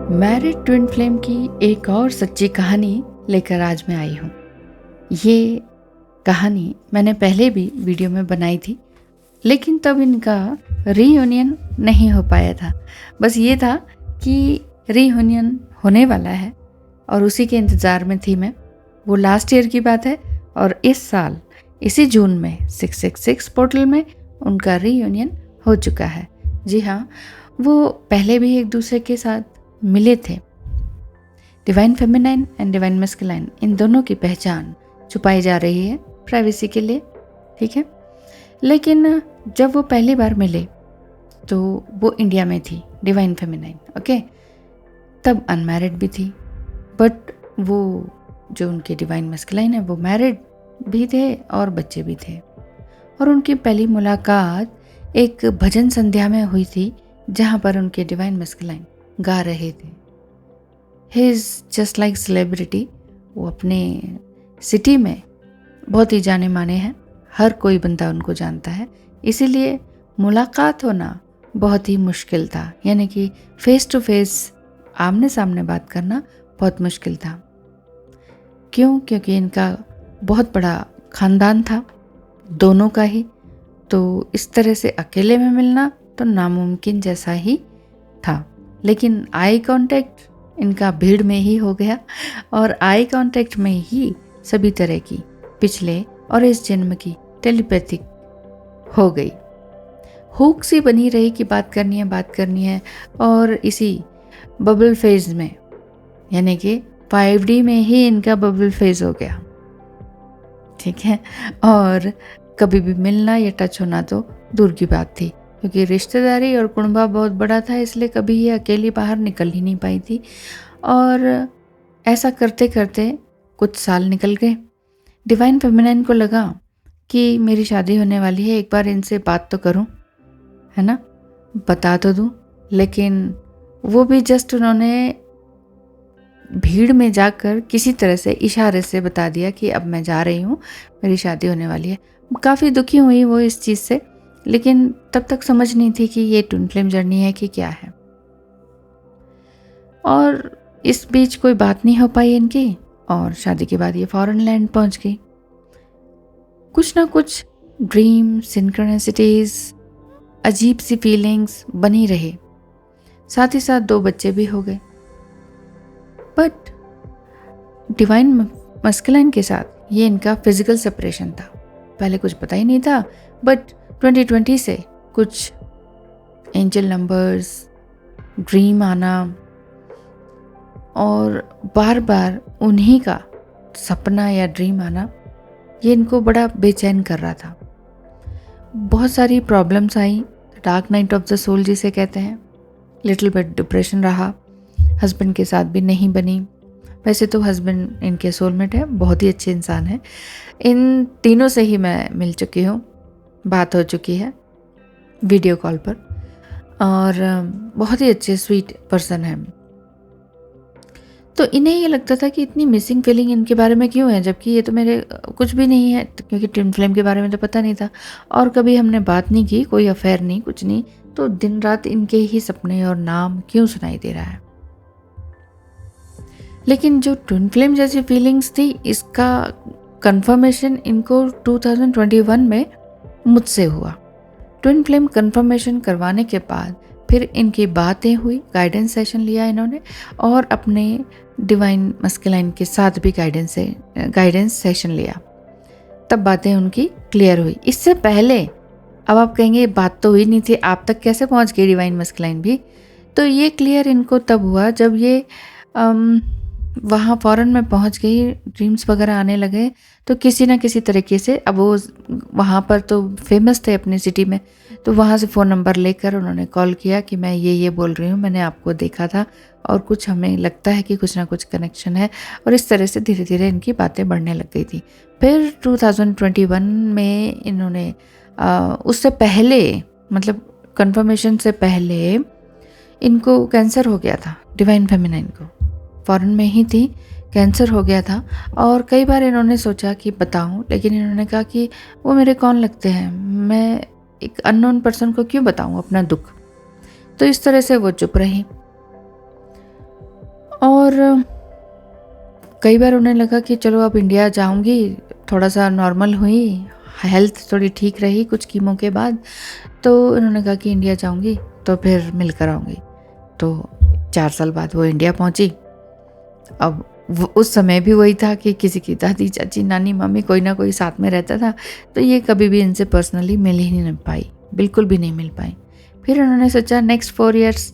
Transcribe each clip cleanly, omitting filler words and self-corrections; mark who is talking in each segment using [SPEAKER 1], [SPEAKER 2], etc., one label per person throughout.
[SPEAKER 1] Married twin flame की एक और सच्ची कहानी लेकर आज मैं आई हूँ। ये कहानी मैंने पहले भी वीडियो में बनाई थी, लेकिन तब इनका रीयूनियन नहीं हो पाया था। बस ये था कि रीयूनियन होने वाला है और उसी के इंतज़ार में थी मैं। वो लास्ट ईयर की बात है और इस साल इसी जून में 666 पोर्टल में उनका रीयूनियन हो चुका है। जी हाँ, वो पहले भी एक दूसरे के साथ मिले थे। Divine feminine and divine masculine, इन दोनों की पहचान छुपाई जा रही है प्राइवेसी के लिए, ठीक है। लेकिन जब वो पहली बार मिले तो वो इंडिया में थी, डिवाइन फेमिनाइन, ओके। तब अनमैरिड भी थी, बट वो जो उनके डिवाइन मैस्कुलाइन है वो मैरिड भी थे और बच्चे भी थे। और उनकी पहली मुलाकात एक भजन संध्या में हुई थी जहाँ पर उनके डिवाइन मैस्कुलाइन गा रहे थे। He is just like celebrity. वो अपने सिटी में बहुत ही जाने माने हैं, हर कोई बंदा उनको जानता है, इसीलिए मुलाकात होना बहुत ही मुश्किल था। यानी कि फेस टू फेस, आमने सामने बात करना बहुत मुश्किल था। क्यों? क्योंकि इनका बहुत बड़ा ख़ानदान था, दोनों का ही। तो इस तरह से अकेले में मिलना तो नामुमकिन जैसा ही था। लेकिन आई कांटेक्ट इनका भीड़ में ही हो गया और आई कांटेक्ट में ही सभी तरह की पिछले और इस जन्म की टेलीपैथिक हो गई। हुक सी बनी रही कि बात करनी है और इसी बबल फेज में, यानी कि 5D में ही इनका बबल फेज हो गया, ठीक है। और कभी भी मिलना या टच होना तो दूर की बात थी, क्योंकि रिश्तेदारी और कुणबा बहुत बड़ा था, इसलिए कभी ये अकेली बाहर निकल ही नहीं पाई थी। और ऐसा करते करते कुछ साल निकल गए। डिवाइन फेमिनाइन को लगा कि मेरी शादी होने वाली है, एक बार इनसे बात तो करूं, है ना, बता तो दूं। लेकिन वो भी जस्ट उन्होंने भीड़ में जाकर किसी तरह से इशारे से बता दिया कि अब मैं जा रही हूँ, मेरी शादी होने वाली है। काफ़ी दुखी हुई वो इस चीज़ से, लेकिन तब तक समझ नहीं थी कि ये ट्विन फ्लेम जर्नी है कि क्या है। और इस बीच कोई बात नहीं हो पाई इनकी और शादी के बाद ये फॉरेन लैंड पहुंच गई। कुछ ना कुछ ड्रीम, सिंक्रोनिसिटीज, अजीब सी फीलिंग्स बनी रही। साथ ही साथ 2 बच्चे भी हो गए। बट डिवाइन मैस्कुलाइन के साथ ये इनका फिजिकल सेपरेशन था। पहले कुछ पता ही नहीं था, बट 2020 से कुछ एंजल नंबर्स, ड्रीम आना और बार बार उन्हीं का सपना या ड्रीम आना, ये इनको बड़ा बेचैन कर रहा था। बहुत सारी प्रॉब्लम्स आई, dark night of the soul जिसे कहते हैं। लिटिल बिट डिप्रेशन रहा, हस्बैंड के साथ भी नहीं बनी। वैसे तो हस्बैंड इनके सोलमेट है, बहुत ही अच्छे इंसान है। इन तीनों से ही मैं मिल चुकी हूँ, बात हो चुकी है वीडियो कॉल पर, और बहुत ही अच्छे स्वीट पर्सन है। तो इन्हें ये लगता था कि इतनी मिसिंग फीलिंग इनके बारे में क्यों है, जबकि ये तो मेरे कुछ भी नहीं है, क्योंकि ट्विन फ्लेम के बारे में तो पता नहीं था और कभी हमने बात नहीं की, कोई अफेयर नहीं, कुछ नहीं। तो दिन रात इनके ही सपने और नाम क्यों सुनाई दे रहा है। लेकिन जो ट्विन फ्लेम जैसी फीलिंग्स थी, इसका कंफर्मेशन इनको 2021 में मुझसे हुआ। ट्विन फ्लेम कंफर्मेशन करवाने के बाद फिर इनकी बातें हुई, गाइडेंस सेशन लिया इन्होंने और अपने डिवाइन मैस्कुलाइन के साथ भी गाइडेंस सेशन लिया। तब बातें उनकी क्लियर हुई। इससे पहले, अब आप कहेंगे बात तो हुई नहीं थी, आप तक कैसे पहुंच गई डिवाइन मैस्कुलाइन भी? तो ये क्लियर इनको तब हुआ जब ये वहाँ फॉरेन में पहुँच गई, ड्रीम्स वगैरह आने लगे। तो किसी ना किसी तरीके से, अब वो वहाँ पर तो फेमस थे अपनी सिटी में, तो वहाँ से फ़ोन नंबर लेकर उन्होंने कॉल किया कि मैं ये बोल रही हूँ, मैंने आपको देखा था और कुछ हमें लगता है कि कुछ ना कुछ कनेक्शन है। और इस तरह से धीरे धीरे इनकी बातें बढ़ने लग गई थी। फिर 2021 में इन्होंने उससे पहले, मतलब कंफर्मेशन से पहले, इनको कैंसर हो गया था। डिवाइन फेमिनाइन को फॉरेन में ही थी, कैंसर हो गया था। और कई बार इन्होंने सोचा कि बताऊं, लेकिन इन्होंने कहा कि वो मेरे कौन लगते हैं, मैं एक अननोन पर्सन को क्यों बताऊं अपना दुख। तो इस तरह से वो चुप रही। और कई बार उन्हें लगा कि चलो अब इंडिया जाऊंगी, थोड़ा सा नॉर्मल हुई, हेल्थ थोड़ी ठीक रही कुछ कीमो के बाद, तो उन्होंने कहा कि इंडिया जाऊंगी तो फिर मिलकर आऊँगी। तो 4 साल बाद वो इंडिया पहुंची। अब उस समय भी वही था कि किसी की दादी, चाची, नानी, मम्मी कोई ना कोई साथ में रहता था, तो ये कभी भी इनसे पर्सनली मिल ही नहीं पाई, बिल्कुल भी नहीं मिल पाई। फिर उन्होंने सोचा नेक्स्ट 4 इयर्स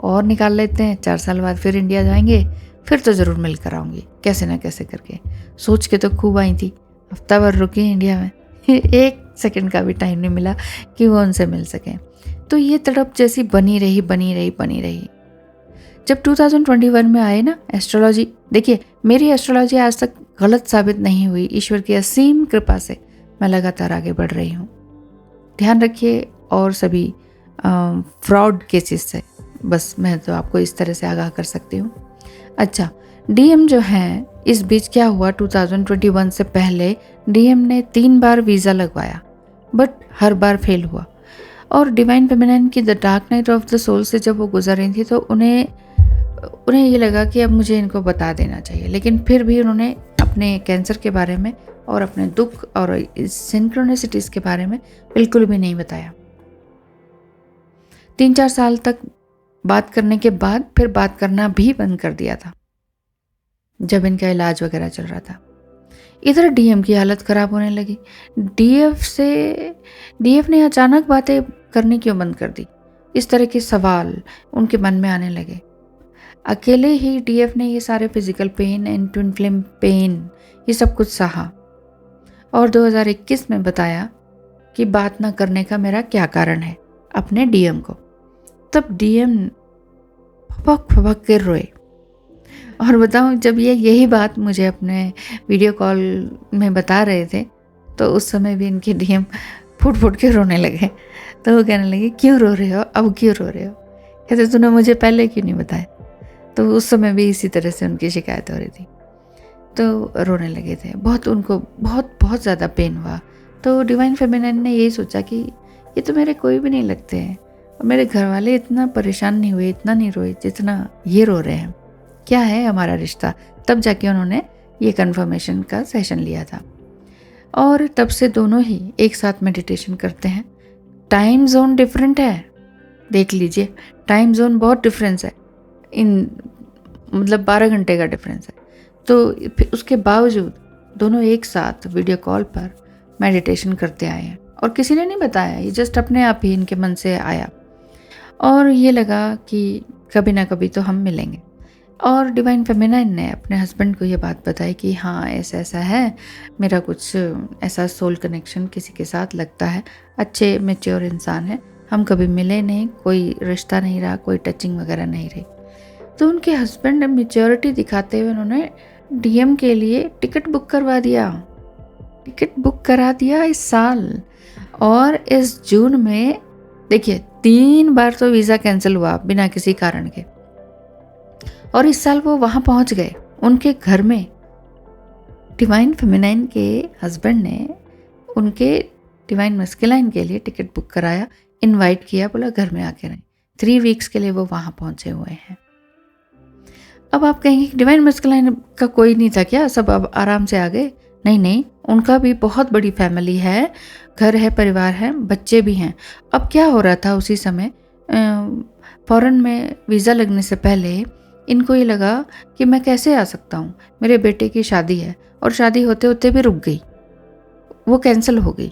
[SPEAKER 1] और निकाल लेते हैं, 4 साल बाद फिर इंडिया जाएंगे, फिर तो ज़रूर मिलकर आऊँगी कैसे ना कैसे करके। सोच के तो खूब आई थी, हफ्ता भर रुकी इंडिया में एक सेकंड का भी टाइम नहीं मिला कि वो उनसे मिल सकें। तो ये तड़प जैसी बनी रही। जब 2021 में आए ना एस्ट्रोलॉजी, देखिए मेरी एस्ट्रोलॉजी आज तक गलत साबित नहीं हुई, ईश्वर की असीम कृपा से मैं लगातार आगे बढ़ रही हूँ। ध्यान रखिए, और सभी फ्रॉड केसेस से बस मैं तो आपको इस तरह से आगाह कर सकती हूँ। अच्छा, डीएम जो है, इस बीच क्या हुआ, 2021 से पहले डीएम ने 3 बार वीज़ा लगवाया, बट हर बार फेल हुआ। और डिवाइन फेमिनाइन की the dark night of the soul से जब वो गुजर रही थी तो उन्हें ये लगा कि अब मुझे इनको बता देना चाहिए, लेकिन फिर भी उन्होंने अपने कैंसर के बारे में और अपने दुख और सिंक्रोनिसिटीज़ के बारे में बिल्कुल भी नहीं बताया। 3-4 साल तक बात करने के बाद फिर बात करना भी बंद कर दिया था जब इनका इलाज वगैरह चल रहा था। इधर डीएम की हालत ख़राब होने लगी। डीएफ ने अचानक बातें करनी क्यों बंद कर दी, इस तरह के सवाल उनके मन में आने लगे। अकेले ही डीएफ ने ये सारे physical pain and twin flame pain ये सब कुछ सहा और 2021 में बताया कि बात ना करने का मेरा क्या कारण है अपने डीएम को। तब डीएम फपक के रोए। और बताऊं, जब यही बात मुझे अपने वीडियो कॉल में बता रहे थे तो उस समय भी इनके डीएम फुट के रोने लगे। तो वो कहने लगे क्यों रो रहे हो, अब क्यों रो रहे हो, कहते तूने मुझे पहले क्यों नहीं बताया। तो उस समय भी इसी तरह से उनकी शिकायत हो रही थी, तो रोने लगे थे। उनको बहुत ज़्यादा पेन हुआ। तो डिवाइन फेमिनाइन ने यही सोचा कि ये तो मेरे कोई भी नहीं लगते हैं और मेरे घर वाले इतना परेशान नहीं हुए, इतना नहीं रोए जितना ये रो रहे हैं, क्या है हमारा रिश्ता। तब जाके उन्होंने ये कन्फर्मेशन का सेशन लिया था और तब से दोनों ही एक साथ मेडिटेशन करते हैं। टाइम जोन डिफरेंट है, देख लीजिए, टाइम जोन बहुत डिफरेंस है, मतलब 12 घंटे का डिफरेंस है। तो फिर उसके बावजूद दोनों एक साथ वीडियो कॉल पर मेडिटेशन करते आए हैं और किसी ने नहीं बताया, ये जस्ट अपने आप ही इनके मन से आया और ये लगा कि कभी ना कभी तो हम मिलेंगे। और डिवाइन फेमिनाइन ने अपने हस्बैंड को ये बात बताई कि हाँ ऐसा है, मेरा कुछ ऐसा सोल कनेक्शन किसी के साथ लगता है, अच्छे मैच्योर इंसान है, हम कभी मिले नहीं, कोई रिश्ता नहीं रहा, कोई टचिंग वगैरह नहीं रही। तो उनके हस्बैंड ने मैच्योरिटी दिखाते हुए उन्होंने डीएम के लिए टिकट बुक करा दिया इस साल। और इस जून में देखिए 3 बार तो वीज़ा कैंसिल हुआ बिना किसी कारण के, और इस साल वो वहाँ पहुँच गए उनके घर में। डिवाइन फेमिनाइन के हस्बैंड ने उनके डिवाइन मस्कुलाइन के लिए टिकट बुक कराया, इनवाइट किया, बोला घर में आके रहें। 3 वीक्स के लिए वो वहाँ पहुँचे हुए हैं। अब आप कहेंगे डिवाइन मस्कुलाइन का कोई नहीं था क्या, सब अब आराम से आ गए? नहीं, उनका भी बहुत बड़ी फैमिली है, घर है, परिवार है, बच्चे भी हैं। अब क्या हो रहा था उसी समय, फॉरेन में वीज़ा लगने से पहले इनको ये लगा कि मैं कैसे आ सकता हूँ, मेरे बेटे की शादी है, और शादी होते होते भी रुक गई, वो कैंसिल हो गई।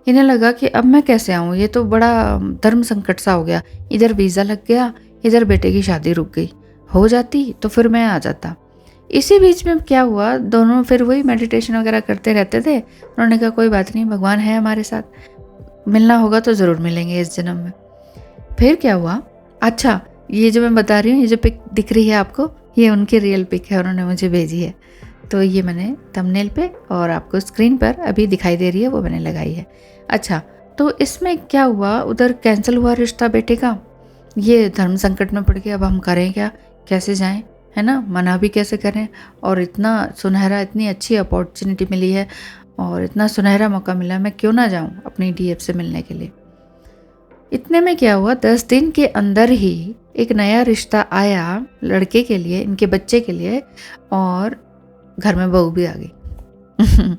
[SPEAKER 1] इन्हें लगा कि अब मैं कैसे आऊँ, ये तो बड़ा धर्म संकट सा हो गया, इधर वीज़ा लग गया, इधर बेटे की शादी रुक गई, हो जाती तो फिर मैं आ जाता। इसी बीच में क्या हुआ, दोनों फिर वही मेडिटेशन वगैरह करते रहते थे। उन्होंने कहा कोई बात नहीं, भगवान है हमारे साथ, मिलना होगा तो ज़रूर मिलेंगे इस जन्म में। फिर क्या हुआ, अच्छा ये जो मैं बता रही हूँ, ये जो पिक दिख रही है आपको, ये उनकी रियल पिक है, उन्होंने मुझे भेजी है। तो ये मैंने थंबनेल पे और आपको स्क्रीन पर अभी दिखाई दे रही है, वो मैंने लगाई है। अच्छा, तो इसमें क्या हुआ, उधर कैंसिल हुआ रिश्ता बेटे का, ये धर्म संकट में पड़ गया, अब हम करें क्या, कैसे जाएं, है ना, मना भी कैसे करें। और इतना सुनहरा, इतनी अच्छी अपॉर्चुनिटी मिली है और इतना सुनहरा मौका मिला, मैं क्यों ना जाऊं अपनी डीएफ से मिलने के लिए। इतने में क्या हुआ, 10 दिन के अंदर ही एक नया रिश्ता आया लड़के के लिए, इनके बच्चे के लिए, और घर में बहू भी आ गई।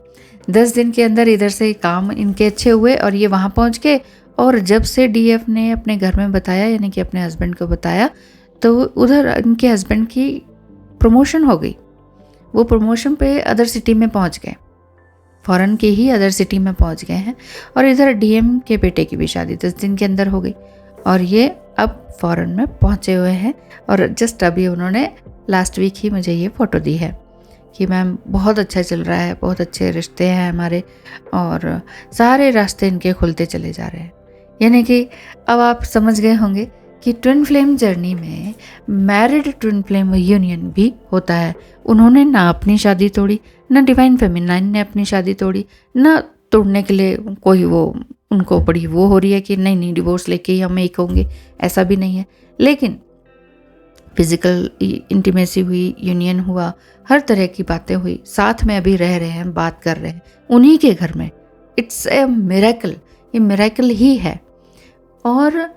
[SPEAKER 1] 10 दिन के अंदर इधर से काम इनके अच्छे हुए और ये वहाँ पहुँच गए। और जब से डीएफ ने अपने घर में बताया, यानी कि अपने हस्बैंड को बताया, तो उधर इनके हस्बैंड की प्रमोशन हो गई। वो प्रमोशन पे अदर सिटी में पहुँच गए, फॉरेन के ही अदर सिटी में पहुँच गए हैं। और इधर डीएम के बेटे की भी शादी 10 दिन के अंदर हो गई और ये अब फॉरेन में पहुँचे हुए हैं। और जस्ट अभी उन्होंने लास्ट वीक ही मुझे ये फ़ोटो दी है कि मैम बहुत अच्छा चल रहा है, बहुत अच्छे रिश्ते हैं हमारे और सारे रास्ते इनके खुलते चले जा रहे हैं। यानी कि अब आप समझ गए होंगे कि ट्विन फ्लेम जर्नी में मैरिड ट्विन फ्लेम यूनियन भी होता है। उन्होंने ना अपनी शादी तोड़ी, ना डिवाइन फेमिनाइन ने अपनी शादी तोड़ी, ना तोड़ने के लिए कोई वो उनको बड़ी वो हो रही है कि नहीं डिवोर्स लेके ही हम एक होंगे, ऐसा भी नहीं है। लेकिन फिजिकल इंटीमेसी हुई, यूनियन हुआ, हर तरह की बातें हुई, साथ में अभी रह रहे हैं, बात कर रहे हैं उन्हीं के घर में। इट्स ए मिरेकल, ये मिरेकल ही है। और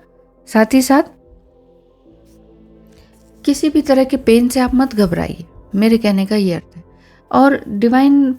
[SPEAKER 1] साथ ही साथ किसी भी तरह के पेन से आप मत घबराइए, मेरे कहने का ये अर्थ है। और डिवाइन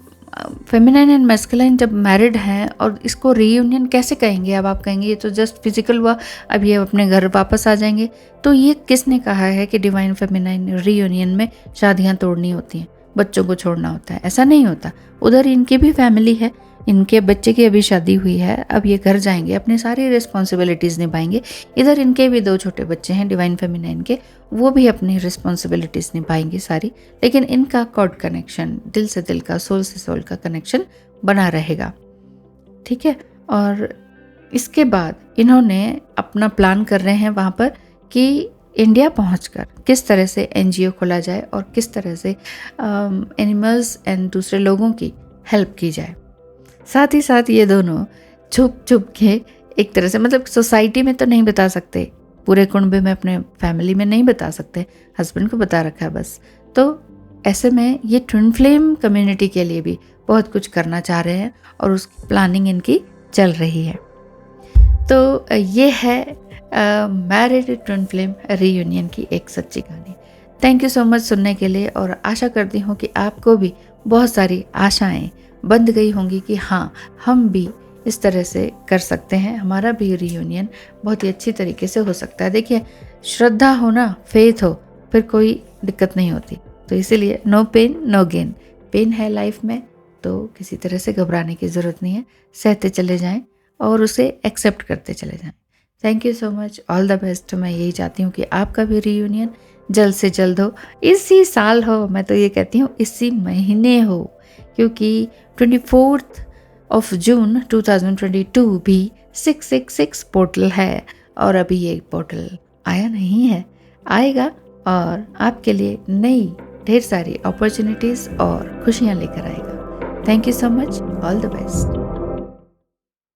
[SPEAKER 1] फेमिनाइन एंड मैस्कुलाइन जब मैरिड हैं और इसको रीयूनियन कैसे कहेंगे? अब आप कहेंगे ये तो जस्ट फिजिकल हुआ, अब ये अपने घर वापस आ जाएंगे। तो ये किसने कहा है कि डिवाइन फेमिनाइन रीयूनियन में शादियां तोड़नी होती हैं, बच्चों को छोड़ना होता है? ऐसा नहीं होता। उधर इनकी भी फैमिली है, इनके बच्चे की अभी शादी हुई है, अब ये घर जाएंगे, अपनी सारी रिस्पॉन्सिबिलिटीज़ निभाएंगे। इधर इनके भी 2 छोटे बच्चे हैं डिवाइन फेमिनाइन के, वो भी अपनी रिस्पॉन्सिबिलिटीज़ निभाएंगे सारी। लेकिन इनका कॉर्ड कनेक्शन, दिल से दिल का, सोल से सोल का कनेक्शन बना रहेगा, ठीक है। और इसके बाद इन्होंने अपना प्लान कर रहे हैं वहाँ पर कि इंडिया पहुंचकर किस तरह से एनजीओ खोला जाए और किस तरह से एनिमल्स एंड दूसरे लोगों की हेल्प की जाए। साथ ही साथ ये दोनों छुप छुप के एक तरह से, मतलब सोसाइटी में तो नहीं बता सकते, पूरे कुंभ में अपने फैमिली में नहीं बता सकते, हस्बैंड को बता रखा है बस। तो ऐसे में ये ट्विन फ्लेम कम्युनिटी के लिए भी बहुत कुछ करना चाह रहे हैं और उसकी प्लानिंग इनकी चल रही है। तो ये है मैरिड ट्विन फ्लेम रीयूनियन की एक सच्ची कहानी। थैंक यू सो मच सुनने के लिए, और आशा करती हूँ कि आपको भी बहुत सारी आशाएं बंध गई होंगी कि हाँ, हम भी इस तरह से कर सकते हैं, हमारा भी रीयूनियन बहुत ही अच्छी तरीके से हो सकता है। देखिए, श्रद्धा हो ना, फेथ हो, फिर कोई दिक्कत नहीं होती। तो इसीलिए no pain no gain. Pain है लाइफ में तो किसी तरह से घबराने की ज़रूरत नहीं है, सहते चले जाएं और उसे एक्सेप्ट करते चले जाएं। Thank you so much, all the best. मैं यही चाहती हूँ कि आपका भी रीयूनियन जल्द से जल्द हो, इसी साल हो, मैं तो ये कहती हूँ इसी महीने हो, क्योंकि 24 जून 2022 भी 666 पोर्टल है और अभी ये पोर्टल आया नहीं है, आएगा और आपके लिए नई ढेर सारी अपॉर्चुनिटीज़ और खुशियाँ लेकर आएगा। Thank you so much, all the best.